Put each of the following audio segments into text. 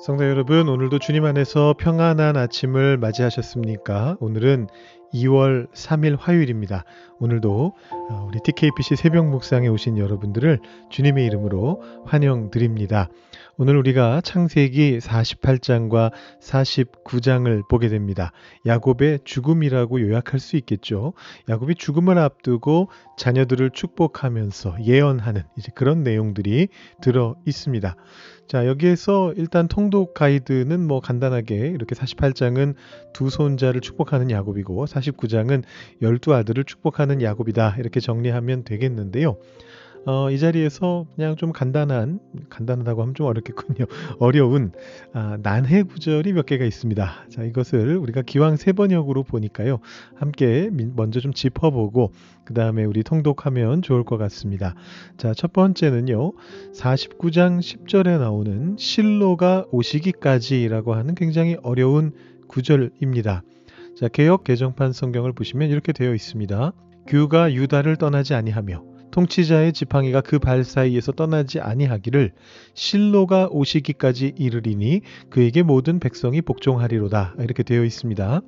성도 여러분, 오늘도 주님 안에서 평안한 아침을 맞이하셨습니까? 오늘은 2월 3일 화요일입니다. 오늘도 우리 TKPC 새벽 묵상에 오신 여러분들을 주님의 이름으로 환영드립니다. 오늘 우리가 창세기 48장과 49장을 보게 됩니다. 야곱의 죽음이라고 요약할 수 있겠죠. 야곱이 죽음을 앞두고 자녀들을 축복하면서 예언하는 이제 그런 내용들이 들어 있습니다. 자, 여기에서 일단 통독 가이드는 간단하게 이렇게 48장은 두 손자를 축복하는 야곱이고 49장은 12아들을 축복하는 야곱이다. 이렇게 정리하면 되겠는데요. 이 자리에서 그냥 좀 간단하다고 하면 좀 어렵겠군요. 어려운 난해 구절이 몇 개가 있습니다. 자, 이것을 우리가 기왕 세 번역으로 보니까요. 함께 먼저 좀 짚어보고 그 다음에 우리 통독하면 좋을 것 같습니다. 자, 첫 번째는요. 49장 10절에 나오는 실로가 오시기까지라고 하는 굉장히 어려운 구절입니다. 자, 개역 개정판 성경을 보시면 이렇게 되어 있습니다. 규가 유다를 떠나지 아니하며 통치자의 지팡이가 그 발 사이에서 떠나지 아니하기를 실로가 오시기까지 이르리니 그에게 모든 백성이 복종하리로다. 이렇게 되어 있습니다.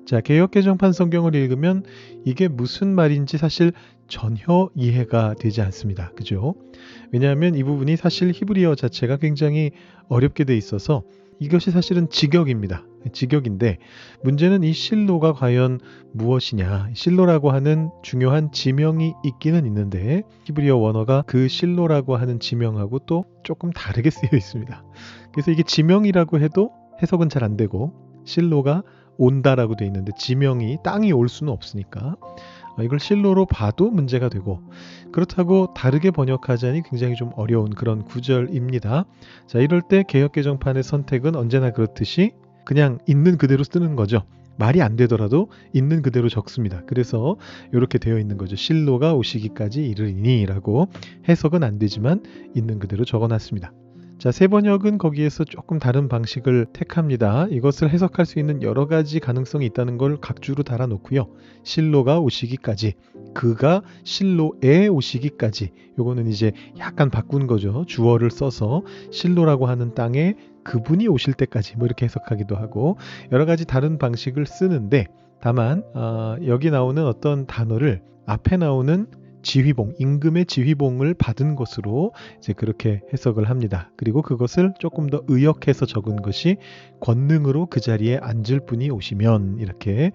자, 개역개정판 성경을 읽으면 이게 무슨 말인지 사실 전혀 이해가 되지 않습니다. 그죠? 왜냐하면 이 부분이 사실 히브리어 자체가 굉장히 어렵게 돼 있어서 이것이 사실은 직역입니다. 직역인데 문제는 이 실로가 과연 무엇이냐. 실로라고 하는 중요한 지명이 있기는 있는데 히브리어 원어가 그 실로라고 하는 지명하고 또 조금 다르게 쓰여 있습니다. 그래서 이게 지명이라고 해도 해석은 잘 안 되고 실로가 온다라고 돼 있는데 지명이 땅이 올 수는 없으니까 이걸 실로로 봐도 문제가 되고 그렇다고 다르게 번역하자니 굉장히 좀 어려운 그런 구절입니다. 자, 이럴 때 개역개정판의 선택은 언제나 그렇듯이 그냥 있는 그대로 쓰는 거죠. 말이 안 되더라도 있는 그대로 적습니다. 그래서 이렇게 되어 있는 거죠. 실로가 오시기까지 이르리니 라고 해석은 안 되지만 있는 그대로 적어놨습니다. 자, 세 번역은 거기에서 조금 다른 방식을 택합니다. 이것을 해석할 수 있는 여러 가지 가능성이 있다는 걸 각주로 달아놓고요. 실로가 오시기까지, 그가 실로에 오시기까지, 요거는 이제 약간 바꾼 거죠. 주어를 써서 실로라고 하는 땅에 그분이 오실 때까지 이렇게 해석하기도 하고 여러 가지 다른 방식을 쓰는데 다만 여기 나오는 어떤 단어를 앞에 나오는 지휘봉, 임금의 지휘봉을 받은 것으로 이제 그렇게 해석을 합니다. 그리고 그것을 조금 더 의역해서 적은 것이 권능으로 그 자리에 앉을 분이 오시면 이렇게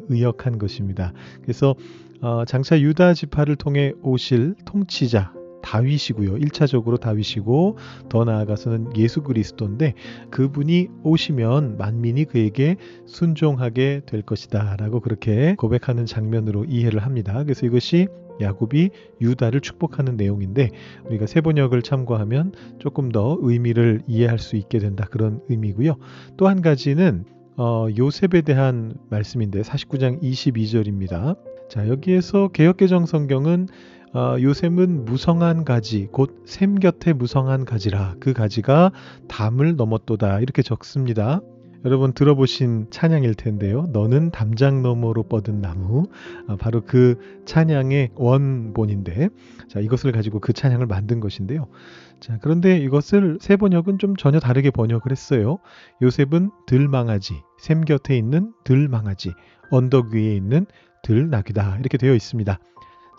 의역한 것입니다. 그래서 장차 유다 지파를 통해 오실 통치자 다윗이고요. 1차적으로 다윗이고 더 나아가서는 예수 그리스도인데 그분이 오시면 만민이 그에게 순종하게 될 것이다 라고 그렇게 고백하는 장면으로 이해를 합니다. 그래서 이것이 야곱이 유다를 축복하는 내용인데 우리가 세 번역을 참고하면 조금 더 의미를 이해할 수 있게 된다 그런 의미고요. 또 한 가지는 요셉에 대한 말씀인데 49장 22절입니다. 자, 여기에서 개역개정 성경은 요셉은 무성한 가지 곧 샘 곁에 무성한 가지라 그 가지가 담을 넘었도다 이렇게 적습니다. 여러분 들어보신 찬양일 텐데요. 너는 담장 너머로 뻗은 나무 바로 그 찬양의 원본인데 자, 이것을 가지고 그 찬양을 만든 것인데요. 자, 그런데 이것을 세 번역은 좀 전혀 다르게 번역을 했어요. 요셉은 들망아지, 샘 곁에 있는 들망아지, 언덕 위에 있는 들나귀다 이렇게 되어 있습니다.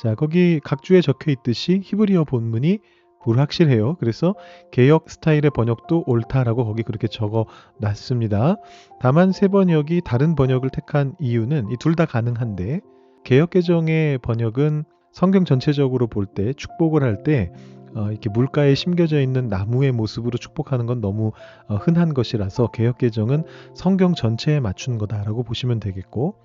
자, 거기 각주에 적혀 있듯이 히브리어 본문이 불확실해요. 그래서 개역 스타일의 번역도 옳다라고 거기 그렇게 적어 놨습니다. 다만 세 번역이 다른 번역을 택한 이유는 이 둘 다 가능한데 개역 개정의 번역은 성경 전체적으로 볼 때 축복을 할 때 이렇게 물가에 심겨져 있는 나무의 모습으로 축복하는 건 너무 흔한 것이라서 개역 개정은 성경 전체에 맞춘 거다라고 보시면 되겠고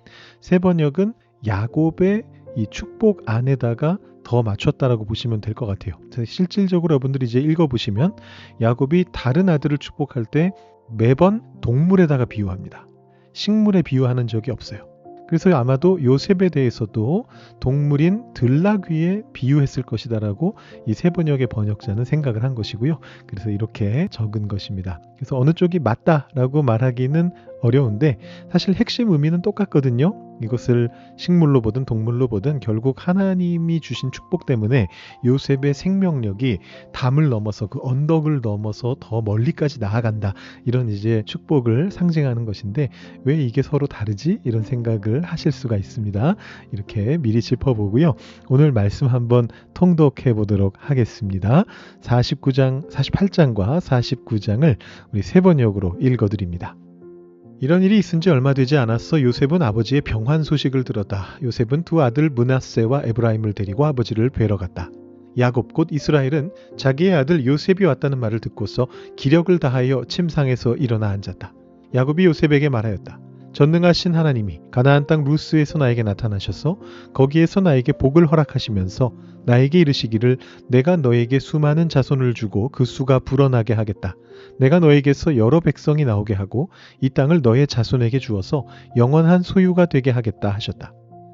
세 번역은 야곱의 이 축복 안에다가 더 맞췄다라고 보시면 될 것 같아요. 실질적으로 여러분들이 이제 읽어보시면 야곱이 다른 아들을 축복할 때 매번 동물에다가 비유합니다. 식물에 비유하는 적이 없어요. 그래서 아마도 요셉에 대해서도 동물인 들나귀에 비유했을 것이다라고 이 세 번역의 번역자는 생각을 한 것이고요. 그래서 이렇게 적은 것입니다. 그래서 어느 쪽이 맞다라고 말하기는 어려운데 사실 핵심 의미는 똑같거든요. 이것을 식물로 보든 동물로 보든 결국 하나님이 주신 축복 때문에 요셉의 생명력이 담을 넘어서 그 언덕을 넘어서 더 멀리까지 나아간다. 이런 이제 축복을 상징하는 것인데 왜 이게 서로 다르지? 이런 생각을 하실 수가 있습니다. 이렇게 미리 짚어보고요. 오늘 말씀 한번 통독해 보도록 하겠습니다. 48장과 49장을 우리 세 번역으로 읽어드립니다. 이런 일이 있은 지 얼마 되지 않았어 요셉은 아버지의 병환 소식을 들었다. 요셉은 두 아들 므낫세와 에브라임을 데리고 아버지를 뵈러 갔다. 야곱 곧 이스라엘은 자기의 아들 요셉이 왔다는 말을 듣고서 기력을 다하여 침상에서 일어나 앉았다. 야곱이 요셉에게 말하였다. 전능하신 하나님이 가나안 땅 루스에서 나에게 나타나셔서 거기에서 나에게 복을 허락하시면서 나에게 이르시기를 내가 너에게 수많은 자손을 주고 그 수가 불어나게 하겠다. 내가 너에게서 여러 백성이 나오게 하고 이 땅을 너의 자손에게 주어서 영원한 소유가 되게 하겠다 하셨다.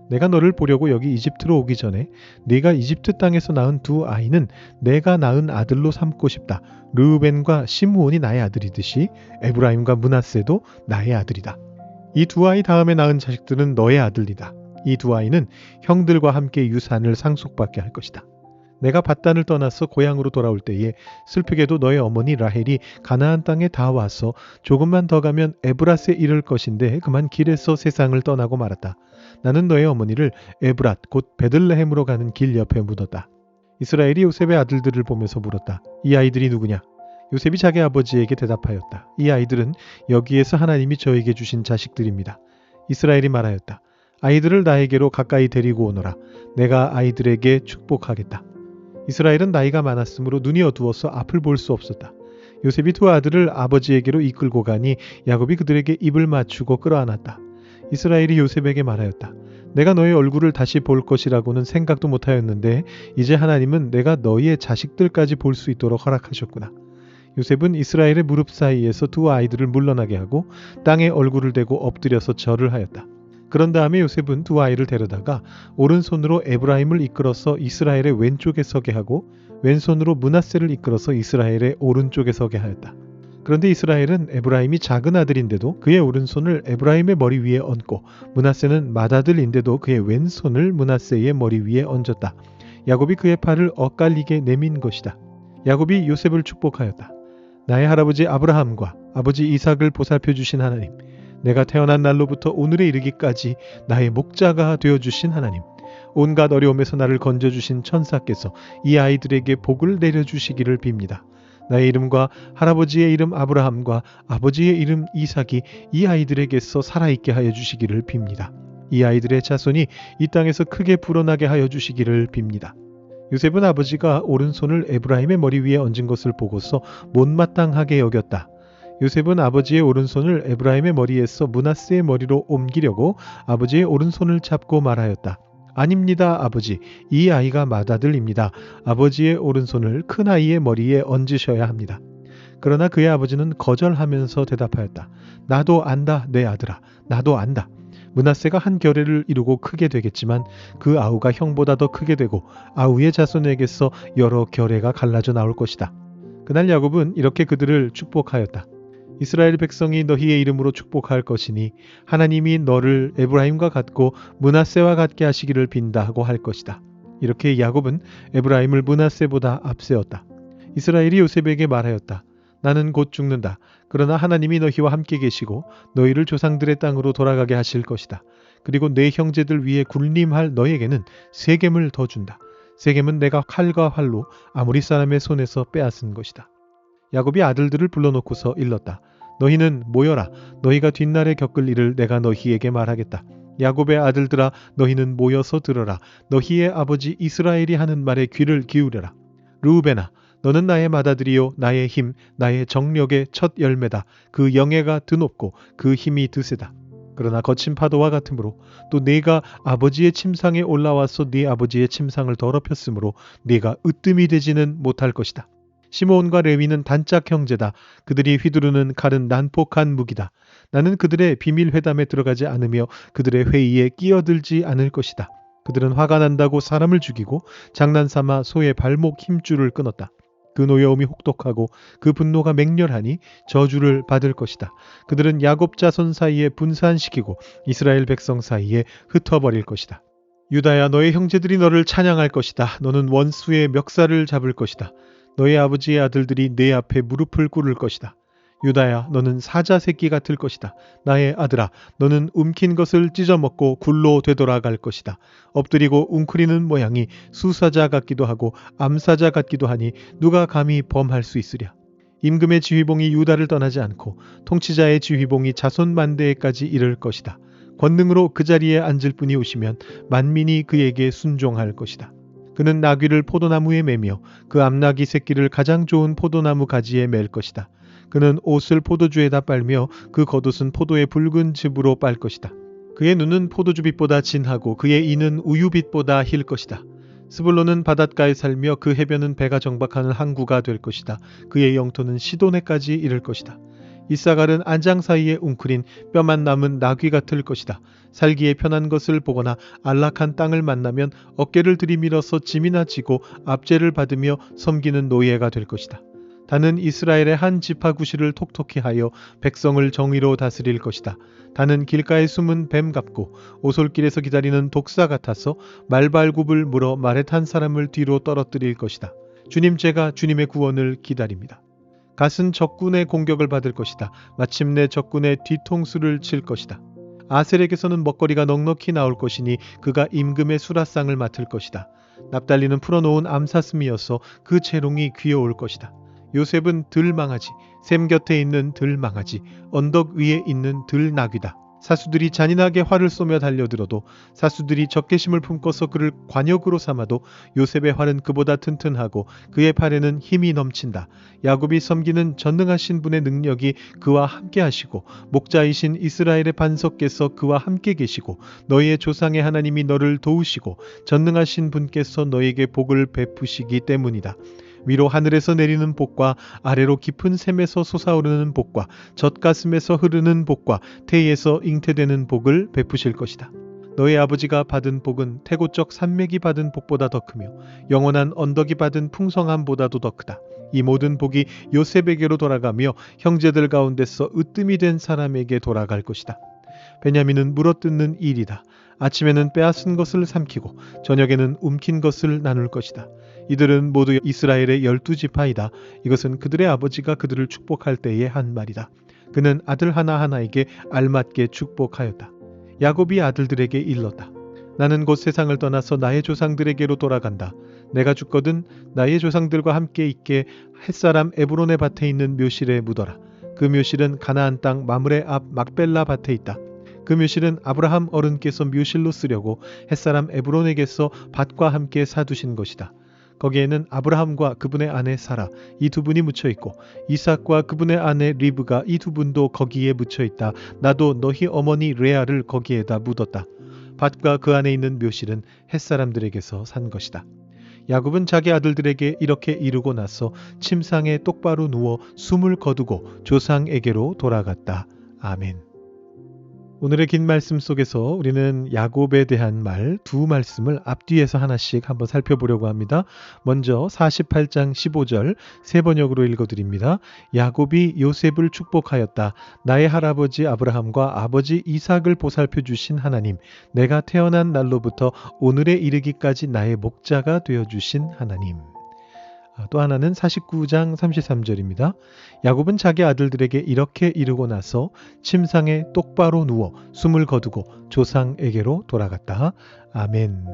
내가 너를 보려고 여기 이집트로 오기 전에 네가 이집트 땅에서 낳은 두 아이는 내가 낳은 아들로 삼고 싶다. 르우벤과 시므온이 나의 아들이듯이 에브라임과 므낫세도 나의 아들이다. 이 두 아이 다음에 낳은 자식들은 너의 아들이다. 이 두 아이는 형들과 함께 유산을 상속받게 할 것이다. 내가 밧단을 떠나서 고향으로 돌아올 때에 슬프게도 너의 어머니 라헬이 가나안 땅에 다 와서 조금만 더 가면 에브랏에 이를 것인데 그만 길에서 세상을 떠나고 말았다. 나는 너의 어머니를 에브랏 곧 베들레헴으로 가는 길 옆에 묻었다. 이스라엘이 요셉의 아들들을 보면서 물었다. 이 아이들이 누구냐? 요셉이 자기 아버지에게 대답하였다. 이 아이들은 여기에서 하나님이 저에게 주신 자식들입니다. 이스라엘이 말하였다. 아이들을 나에게로 가까이 데리고 오너라. 내가 아이들에게 축복하겠다. 이스라엘은 나이가 많았으므로 눈이 어두워서 앞을 볼 수 없었다. 요셉이 두 아들을 아버지에게로 이끌고 가니 야곱이 그들에게 입을 맞추고 끌어안았다. 이스라엘이 요셉에게 말하였다. 내가 너의 얼굴을 다시 볼 것이라고는 생각도 못하였는데 이제 하나님은 내가 너희의 자식들까지 볼 수 있도록 허락하셨구나. 요셉은 이스라엘의 무릎 사이에서 두 아이들을 물러나게 하고 땅에 얼굴을 대고 엎드려서 절을 하였다. 그런 다음에 요셉은 두 아이를 데려다가 오른손으로 에브라임을 이끌어서 이스라엘의 왼쪽에 서게 하고 왼손으로 므낫세를 이끌어서 이스라엘의 오른쪽에 서게 하였다. 그런데 이스라엘은 에브라임이 작은 아들인데도 그의 오른손을 에브라임의 머리 위에 얹고 므낫세는 맏아들인데도 그의 왼손을 므낫세의 머리 위에 얹었다. 야곱이 그의 팔을 엇갈리게 내민 것이다. 야곱이 요셉을 축복하였다. 나의 할아버지 아브라함과 아버지 이삭을 보살펴 주신 하나님, 내가 태어난 날로부터 오늘에 이르기까지 나의 목자가 되어주신 하나님, 온갖 어려움에서 나를 건져주신 천사께서 이 아이들에게 복을 내려주시기를 빕니다. 나의 이름과 할아버지의 이름 아브라함과 아버지의 이름 이삭이 이 아이들에게서 살아있게 하여 주시기를 빕니다. 이 아이들의 자손이 이 땅에서 크게 불어나게 하여 주시기를 빕니다. 요셉은 아버지가 오른손을 에브라임의 머리 위에 얹은 것을 보고서 못마땅하게 여겼다. 요셉은 아버지의 오른손을 에브라임의 머리에서 므낫세의 머리로 옮기려고 아버지의 오른손을 잡고 말하였다. 아닙니다, 아버지. 이 아이가 맏아들입니다. 아버지의 오른손을 큰아이의 머리에 얹으셔야 합니다. 그러나 그의 아버지는 거절하면서 대답하였다. 나도 안다, 내 아들아. 나도 안다. 므낫세가 한 결례를 이루고 크게 되겠지만 그 아우가 형보다 더 크게 되고 아우의 자손에게서 여러 결례가 갈라져 나올 것이다. 그날 야곱은 이렇게 그들을 축복하였다. 이스라엘 백성이 너희의 이름으로 축복할 것이니 하나님이 너를 에브라임과 같고 므낫세와 같게 하시기를 빈다 하고 할 것이다. 이렇게 야곱은 에브라임을 므낫세보다 앞세웠다. 이스라엘이 요셉에게 말하였다. 나는 곧 죽는다. 그러나 하나님이 너희와 함께 계시고 너희를 조상들의 땅으로 돌아가게 하실 것이다. 그리고 내 형제들 위에 군림할 너에게는 세겜을 더 준다. 세겜은 내가 칼과 활로 아모리 사람의 손에서 빼앗은 것이다. 야곱이 아들들을 불러놓고서 일렀다. 너희는 모여라. 너희가 뒷날에 겪을 일을 내가 너희에게 말하겠다. 야곱의 아들들아, 너희는 모여서 들어라. 너희의 아버지 이스라엘이 하는 말에 귀를 기울여라. 르우벤아, 너는 나의 맏아들이요 나의 힘, 나의 정력의 첫 열매다. 그 영예가 드높고 그 힘이 드세다. 그러나 거친 파도와 같으므로 또 네가 아버지의 침상에 올라와서 네 아버지의 침상을 더럽혔으므로 네가 으뜸이 되지는 못할 것이다. 시므온과 레위는 단짝 형제다. 그들이 휘두르는 칼은 난폭한 무기다. 나는 그들의 비밀 회담에 들어가지 않으며 그들의 회의에 끼어들지 않을 것이다. 그들은 화가 난다고 사람을 죽이고 장난삼아 소의 발목 힘줄을 끊었다. 그 노여움이 혹독하고 그 분노가 맹렬하니 저주를 받을 것이다. 그들은 야곱 자손 사이에 분산시키고 이스라엘 백성 사이에 흩어버릴 것이다. 유다야, 너의 형제들이 너를 찬양할 것이다. 너는 원수의 멱살을 잡을 것이다. 너의 아버지의 아들들이 내 앞에 무릎을 꿇을 것이다. 유다야, 너는 사자 새끼 같을 것이다. 나의 아들아, 너는 움킨 것을 찢어먹고 굴로 되돌아갈 것이다. 엎드리고 웅크리는 모양이 수사자 같기도 하고 암사자 같기도 하니 누가 감히 범할 수 있으랴. 임금의 지휘봉이 유다를 떠나지 않고 통치자의 지휘봉이 자손 만대에까지 이를 것이다. 권능으로 그 자리에 앉을 분이 오시면 만민이 그에게 순종할 것이다. 그는 나귀를 포도나무에 매며 그 암나귀 새끼를 가장 좋은 포도나무 가지에 맬 것이다. 그는 옷을 포도주에다 빨며 그 겉옷은 포도의 붉은 즙으로 빨 것이다. 그의 눈은 포도주빛보다 진하고 그의 이는 우유빛보다 힐 것이다. 스불론은 바닷가에 살며 그 해변은 배가 정박하는 항구가 될 것이다. 그의 영토는 시도네까지 이를 것이다. 이사갈은 안장 사이에 웅크린 뼈만 남은 나귀 같을 것이다. 살기에 편한 것을 보거나 안락한 땅을 만나면 어깨를 들이밀어서 짐이나 지고 압제를 받으며 섬기는 노예가 될 것이다. 다는 이스라엘의 한 지파 구실을 톡톡히 하여 백성을 정의로 다스릴 것이다. 다는 길가에 숨은 뱀 같고 오솔길에서 기다리는 독사 같아서 말발굽을 물어 말에 탄 사람을 뒤로 떨어뜨릴 것이다. 주님, 제가 주님의 구원을 기다립니다. 갓은 적군의 공격을 받을 것이다. 마침내 적군의 뒤통수를 칠 것이다. 아셀에게서는 먹거리가 넉넉히 나올 것이니 그가 임금의 수라상을 맡을 것이다. 납달리는 풀어놓은 암사슴이어서 그 재롱이 귀여울 것이다. 요셉은 들망아지, 샘 곁에 있는 들망아지, 언덕 위에 있는 들나귀다. 사수들이 잔인하게 활을 쏘며 달려들어도, 사수들이 적개심을 품고서 그를 관역으로 삼아도 요셉의 활은 그보다 튼튼하고 그의 팔에는 힘이 넘친다. 야곱이 섬기는 전능하신 분의 능력이 그와 함께 하시고 목자이신 이스라엘의 반석께서 그와 함께 계시고 너희의 조상의 하나님이 너를 도우시고 전능하신 분께서 너에게 복을 베푸시기 때문이다. 위로 하늘에서 내리는 복과 아래로 깊은 샘에서 솟아오르는 복과 젖가슴에서 흐르는 복과 태에서 잉태되는 복을 베푸실 것이다. 너의 아버지가 받은 복은 태고적 산맥이 받은 복보다 더 크며 영원한 언덕이 받은 풍성함보다도 더 크다. 이 모든 복이 요셉에게로 돌아가며 형제들 가운데서 으뜸이 된 사람에게 돌아갈 것이다. 베냐민은 물어뜯는 일이다. 아침에는 빼앗은 것을 삼키고 저녁에는 움킨 것을 나눌 것이다. 이들은 모두 이스라엘의 12지파이다. 이것은 그들의 아버지가 그들을 축복할 때의 한 말이다. 그는 아들 하나하나에게 알맞게 축복하였다. 야곱이 아들들에게 일렀다. 나는 곧 세상을 떠나서 나의 조상들에게로 돌아간다. 내가 죽거든 나의 조상들과 함께 있게 햇사람 에브론의 밭에 있는 묘실에 묻어라. 그 묘실은 가나안 땅 마므레 앞 막벨라 밭에 있다. 그 묘실은 아브라함 어른께서 묘실로 쓰려고 햇사람 에브론에게서 밭과 함께 사두신 것이다. 거기에는 아브라함과 그분의 아내 사라 이 두 분이 묻혀 있고 이삭과 그분의 아내 리브가 이 두 분도 거기에 묻혀 있다. 나도 너희 어머니 레아를 거기에다 묻었다. 밭과 그 안에 있는 묘실은 햇사람들에게서 산 것이다. 야곱은 자기 아들들에게 이렇게 이르고 나서 침상에 똑바로 누워 숨을 거두고 조상에게로 돌아갔다. 아멘. 오늘의 긴 말씀 속에서 우리는 야곱에 대한 말 두 말씀을 앞뒤에서 하나씩 한번 살펴보려고 합니다. 먼저 48장 15절 세 번역으로 읽어드립니다. 야곱이 요셉을 축복하였다. 나의 할아버지 아브라함과 아버지 이삭을 보살펴 주신 하나님, 내가 태어난 날로부터 오늘에 이르기까지 나의 목자가 되어주신 하나님. 또 하나는 49장 33절입니다. 야곱은 자기 아들들에게 이렇게 이르고 나서 침상에 똑바로 누워 숨을 거두고 조상에게로 돌아갔다. 아멘.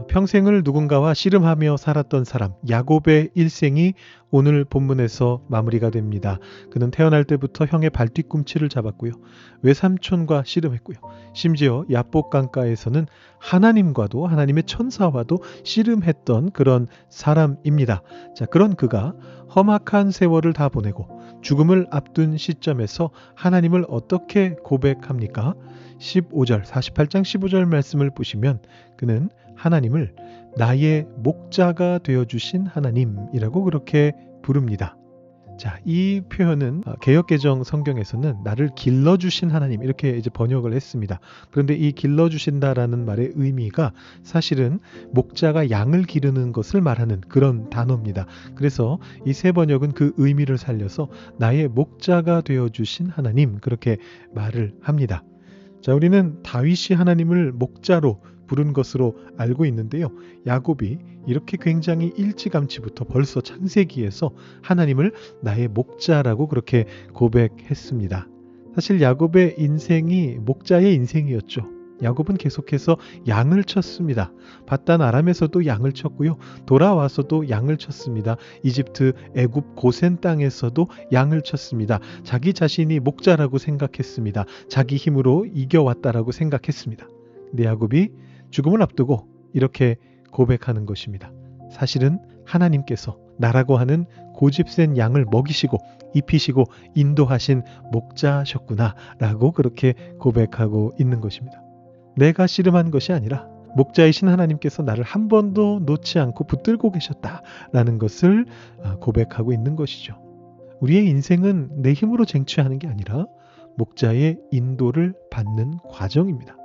평생을 누군가와 씨름하며 살았던 사람 야곱의 일생이 오늘 본문에서 마무리가 됩니다. 그는 태어날 때부터 형의 발뒤꿈치를 잡았고요. 외삼촌과 씨름했고요. 심지어 야복 강가에서는 하나님과도 하나님의 천사와도 씨름했던 그런 사람입니다. 자, 그런 그가 험악한 세월을 다 보내고 죽음을 앞둔 시점에서 하나님을 어떻게 고백합니까? 48장 15절 말씀을 보시면 그는 하나님을 나의 목자가 되어주신 하나님이라고 그렇게 부릅니다. 자, 이 표현은 개역개정 성경에서는 나를 길러주신 하나님 이렇게 이제 번역을 했습니다. 그런데 이 길러주신다라는 말의 의미가 사실은 목자가 양을 기르는 것을 말하는 그런 단어입니다. 그래서 이 세 번역은 그 의미를 살려서 나의 목자가 되어주신 하나님 그렇게 말을 합니다. 자, 우리는 다윗이 하나님을 목자로 부른 것으로 알고 있는데요. 야곱이 이렇게 굉장히 일찌감치부터 벌써 창세기에서 하나님을 나의 목자라고 그렇게 고백했습니다. 사실 야곱의 인생이 목자의 인생이었죠. 야곱은 계속해서 양을 쳤습니다. 밧단 아람에서도 양을 쳤고요. 돌아와서도 양을 쳤습니다. 이집트 애굽 고센 땅에서도 양을 쳤습니다. 자기 자신이 목자라고 생각했습니다. 자기 힘으로 이겨왔다라고 생각했습니다. 근데 야곱이 죽음을 앞두고 이렇게 고백하는 것입니다. 사실은 하나님께서 나라고 하는 고집센 양을 먹이시고 입히시고 인도하신 목자셨구나 라고 그렇게 고백하고 있는 것입니다. 내가 씨름한 것이 아니라 목자이신 하나님께서 나를 한 번도 놓지 않고 붙들고 계셨다라는 것을 고백하고 있는 것이죠. 우리의 인생은 내 힘으로 쟁취하는 게 아니라 목자의 인도를 받는 과정입니다.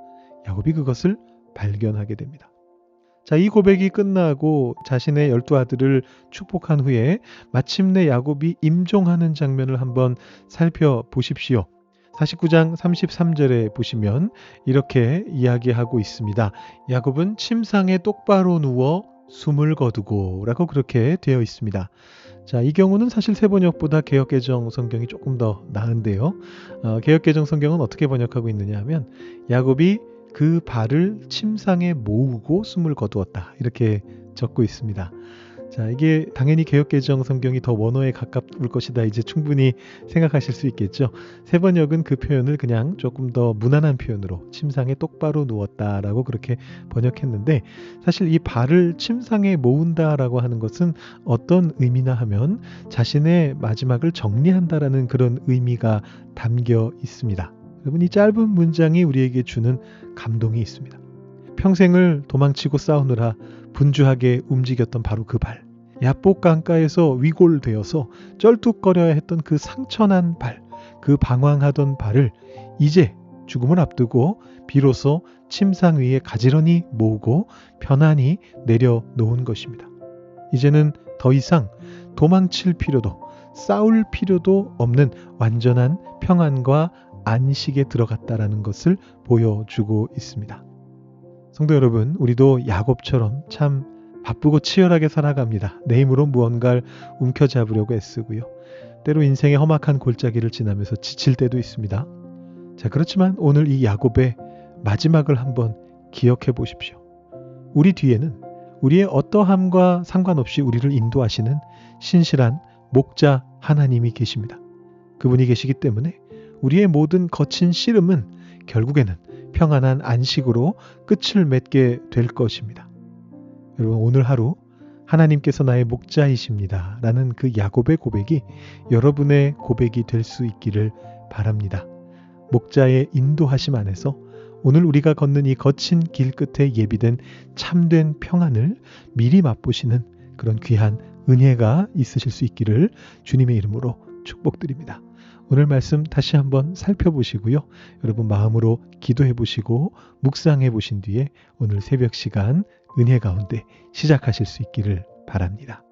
야곱이 그것을 발견하게 됩니다. 자, 이 고백이 끝나고 자신의 12아들을 축복한 후에 마침내 야곱이 임종하는 장면을 한번 살펴보십시오. 49장 33절에 보시면 이렇게 이야기하고 있습니다. 야곱은 침상에 똑바로 누워 숨을 거두고 라고 그렇게 되어 있습니다. 자, 이 경우는 사실 새 번역보다 개역개정 성경이 조금 더 나은데요. 개역개정 성경은 어떻게 번역하고 있느냐 하면 야곱이 그 발을 침상에 모으고 숨을 거두었다 이렇게 적고 있습니다. 자, 이게 당연히 개역개정 성경이 더 원어에 가까울 것이다 이제 충분히 생각하실 수 있겠죠. 새 번역은 그 표현을 그냥 조금 더 무난한 표현으로 침상에 똑바로 누웠다라고 그렇게 번역했는데 사실 이 발을 침상에 모은다라고 하는 것은 어떤 의미나 하면 자신의 마지막을 정리한다라는 그런 의미가 담겨 있습니다. 여러분, 이 짧은 문장이 우리에게 주는 감동이 있습니다. 평생을 도망치고 싸우느라 분주하게 움직였던 바로 그 발. 야복 강가에서 위골되어서 쩔뚝거려야 했던 그 상처난 발. 그 방황하던 발을 이제 죽음을 앞두고 비로소 침상 위에 가지런히 모으고 편안히 내려놓은 것입니다. 이제는 더 이상 도망칠 필요도 싸울 필요도 없는 완전한 평안과 안식에 들어갔다라는 것을 보여주고 있습니다. 성도 여러분, 우리도 야곱처럼 참 바쁘고 치열하게 살아갑니다. 내 힘으로 무언가를 움켜잡으려고 애쓰고요. 때로 인생의 험악한 골짜기를 지나면서 지칠 때도 있습니다. 자, 그렇지만 오늘 이 야곱의 마지막을 한번 기억해 보십시오. 우리 뒤에는 우리의 어떠함과 상관없이 우리를 인도하시는 신실한 목자 하나님이 계십니다. 그분이 계시기 때문에 우리의 모든 거친 씨름은 결국에는 평안한 안식으로 끝을 맺게 될 것입니다. 여러분, 오늘 하루 하나님께서 나의 목자이십니다 라는 그 야곱의 고백이 여러분의 고백이 될 수 있기를 바랍니다. 목자의 인도하심 안에서 오늘 우리가 걷는 이 거친 길 끝에 예비된 참된 평안을 미리 맛보시는 그런 귀한 은혜가 있으실 수 있기를 주님의 이름으로 축복드립니다. 오늘 말씀 다시 한번 살펴보시고요. 여러분 마음으로 기도해 보시고 묵상해 보신 뒤에 오늘 새벽 시간 은혜 가운데 시작하실 수 있기를 바랍니다.